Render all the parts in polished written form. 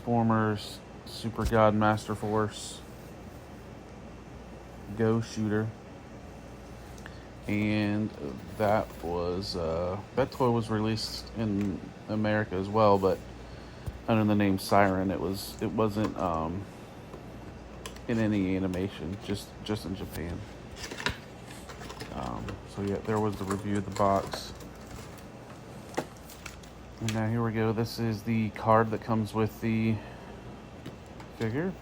Transformers Super God Masterforce GoShooter. And that that toy was released in America as well, but under the name Siren. It wasn't in any animation, just in Japan. So yeah, there was the review of the box. And now here we go. This is the card that comes with the figure.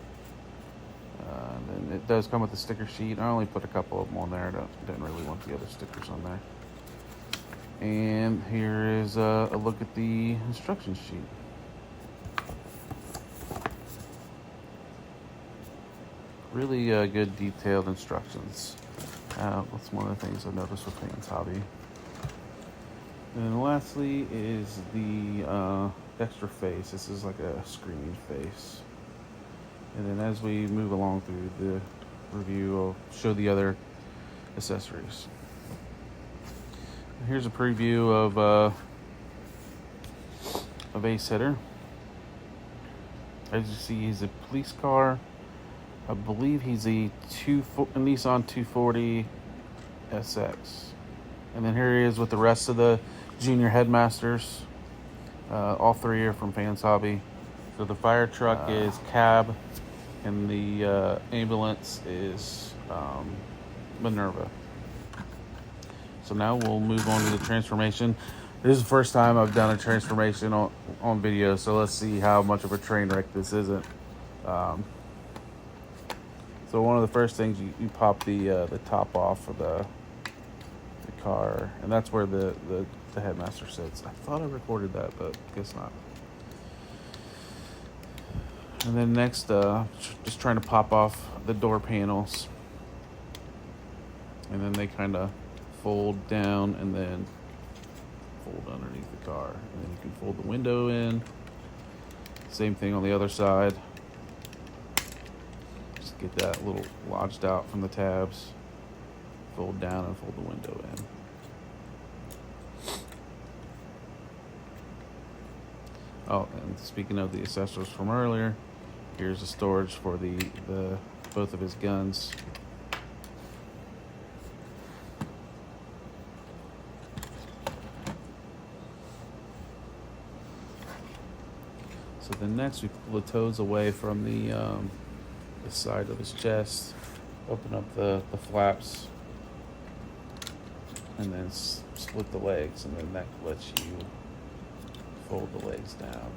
And it does come with a sticker sheet. I only put a couple of them on there. I didn't really want the other stickers on there. And here is a look at the instruction sheet. Really good detailed instructions. That's one of the things I've noticed with Fans Hobby. And lastly is the extra face. This is like a screening face. And then as we move along through the review, I'll show the other accessories. Here's a preview of Ace Hitter. As you see, he's a police car. I believe he's a Nissan 240 SX. And then here he is with the rest of the Junior Headmasters. All three are from Fans Hobby. So the fire truck is Cab, and the ambulance is Minerva. So now we'll move on to the transformation. This is the first time I've done a transformation on video, so let's see how much of a train wreck this isn't. So one of the first things, you pop the top off of the car, and that's where the headmaster sits. I thought I recorded that, but guess not. And then next, just trying to pop off the door panels, and then they kind of fold down and then fold underneath the car, and then you can fold the window in. Same thing on the other side. Just get that little lodged out from the tabs. Fold down and fold the window in. Oh, and speaking of the accessories from earlier, here's the storage for the both of his guns. So then next we pull the toes away from the side of his chest, open up the flaps, and then split the legs, and then that lets you fold the legs down.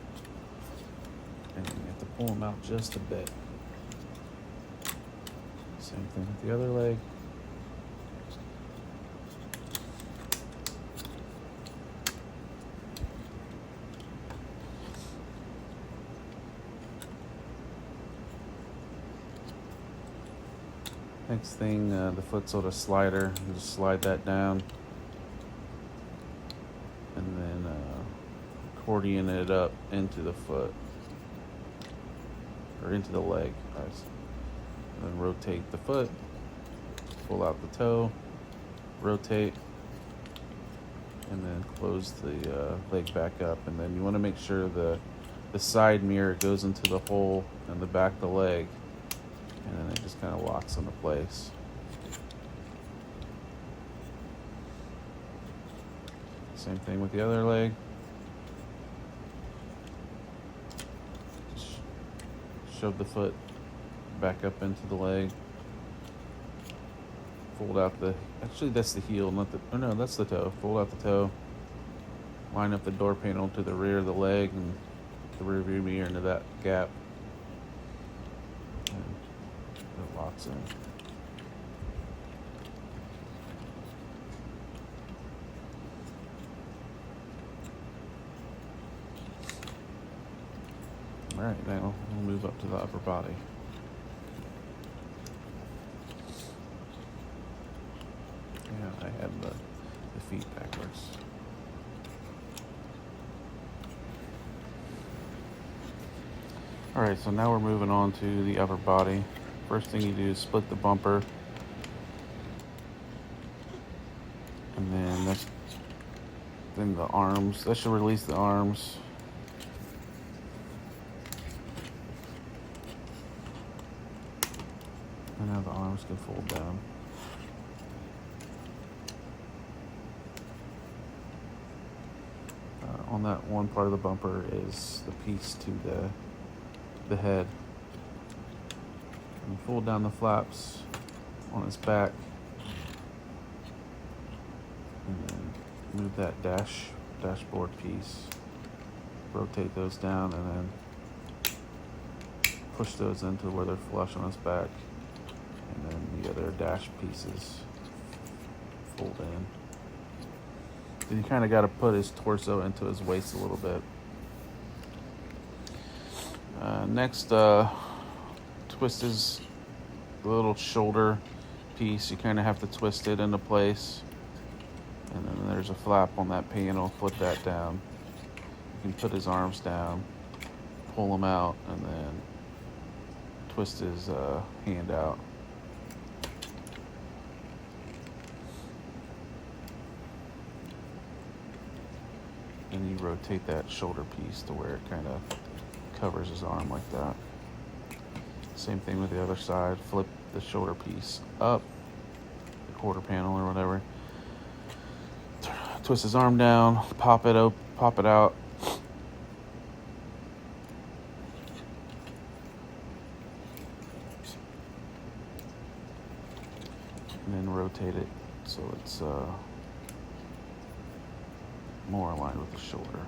And then you have to pull them out just a bit. Same thing with the other leg. Next thing, the foot sort of slider. You just slide that down, and then accordion it up into the foot, or into the leg, guys. And then rotate the foot, pull out the toe, rotate, and then close the leg back up. And then you want to make sure the side mirror goes into the hole in the back of the leg, and then it just kind of locks into place. Same thing with the other leg. Just shove the foot back up into the leg. Fold out actually that's the heel, that's the toe. Fold out the toe. Line up the door panel to the rear of the leg and the rear view mirror into that gap. And it locks in. Alright, now we'll move up to the upper body. Yeah, I had the feet backwards. Alright, so now we're moving on to the upper body. First thing you do is split the bumper. And then the arms. That should release the arms. And now the arms can fold down. On that one part of the bumper is the piece to the head. And you fold down the flaps on its back, and then move that dashboard piece. Rotate those down, and then push those into where they're flush on its back, and then the other dash pieces fold in. Then you kind of got to put his torso into his waist a little bit. Next, twist his little shoulder piece. You kind of have to twist it into place. And then there's a flap on that panel. Flip that down. You can put his arms down, pull them out, and then twist his hand out. And you rotate that shoulder piece to where it kind of covers his arm like that. Same thing with the other side. Flip the shoulder piece up, the quarter panel or whatever. Twist his arm down, pop it out. And then rotate it so it's more aligned with the shoulder.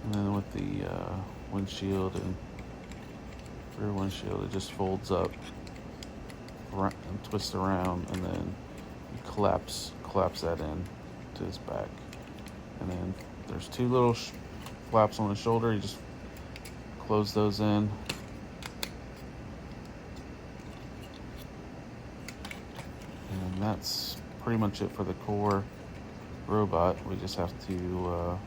And then with the windshield and rear windshield, it just folds up and twists around, and then you collapse that in to his back. And then there's two little flaps on his shoulder. You just close those in. And that's pretty much it for the core robot. We just have to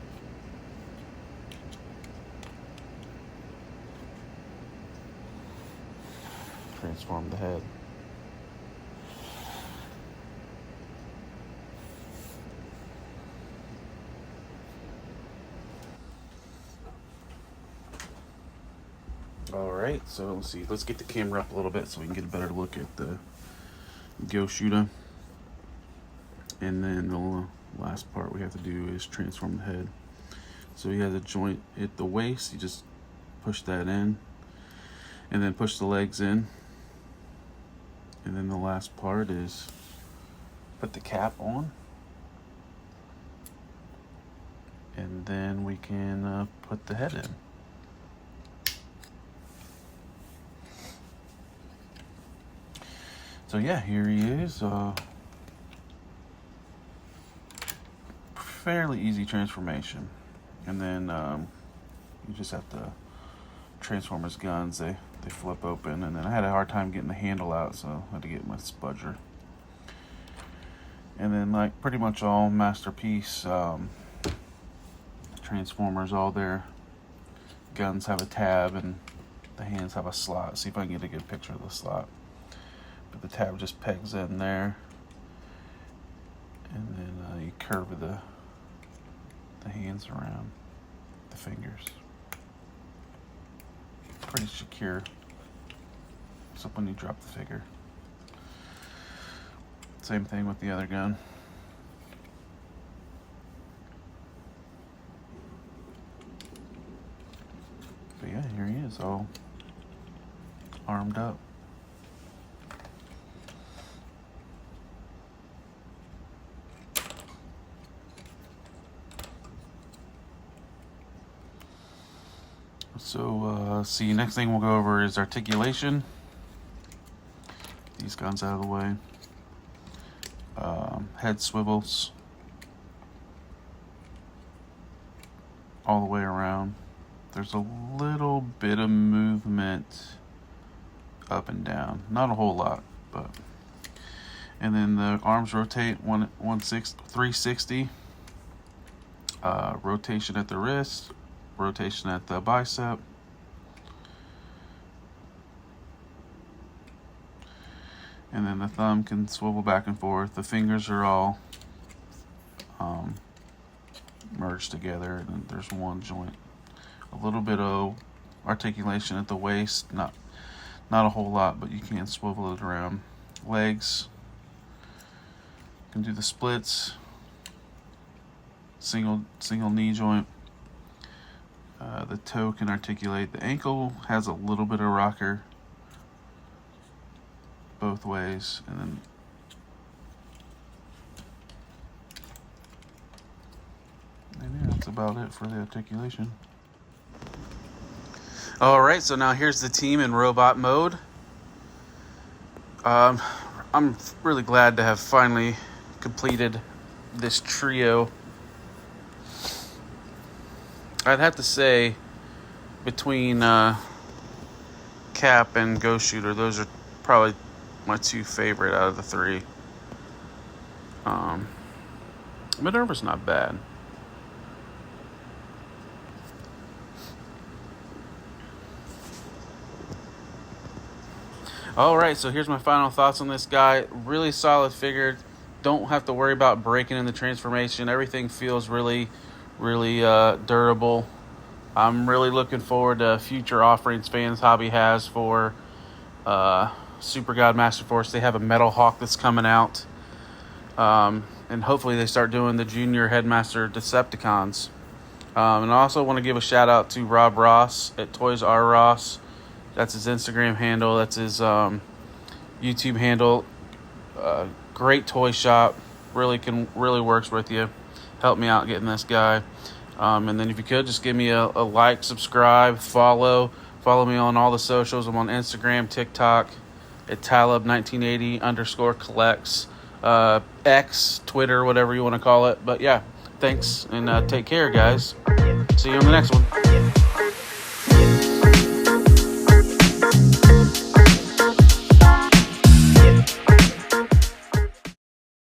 transform the head. All right, so let's see. Let's get the camera up a little bit so we can get a better look at the GoShooter. And then the last part we have to do is transform the head. So he has a joint at the waist. You just push that in, and then push the legs in. And then the last part is put the cap on. And then we can put the head in. So yeah, here he is. Fairly easy transformation. And then you just have to transform his guns. They flip open, and then I had a hard time getting the handle out, so I had to get my spudger. And then, like pretty much all Masterpiece Transformers, all their guns have a tab, and the hands have a slot. See if I can get a good picture of the slot. But the tab just pegs in there, and then you curve the hands around the fingers. Pretty secure, except when you drop the figure. Same thing with the other gun. But yeah, here he is, all armed up. So, see, next thing we'll go over is articulation. These guns out of the way. Head swivels all the way around. There's a little bit of movement up and down. Not a whole lot, but. And then the arms rotate 360. Rotation at the wrist. Rotation at the bicep. And then the thumb can swivel back and forth. The fingers are all merged together, and then there's one joint. A little bit of articulation at the waist, not a whole lot, but you can swivel it around. Legs, you can do the splits, single knee joint. The toe can articulate. The ankle has a little bit of rocker both ways, and then yeah, that's about it for the articulation. All right, so now here's the team in robot mode. I'm really glad to have finally completed this trio. I'd have to say between Cap and GoShooter, those are probably my two favorite out of the three. Minerva's not bad. Alright, so here's my final thoughts on this guy. Really solid figure. Don't have to worry about breaking in the transformation. Everything feels really durable. I'm really looking forward to future offerings Fans Hobby has for Super God Masterforce. They have a Metal Hawk that's coming out. And hopefully they start doing the Junior Headmaster Decepticons. And I also want to give a shout out to Rob Ross at Toys R Ross. That's his Instagram handle. That's his YouTube handle. Great toy shop. Really works with you. Help me out getting this guy. And then if you could, just give me a like, subscribe, follow me on all the socials. I'm on Instagram, TikTok, at Talib1980_collects, X, Twitter, whatever you want to call it. But yeah, thanks, and take care, guys. See you on the next one.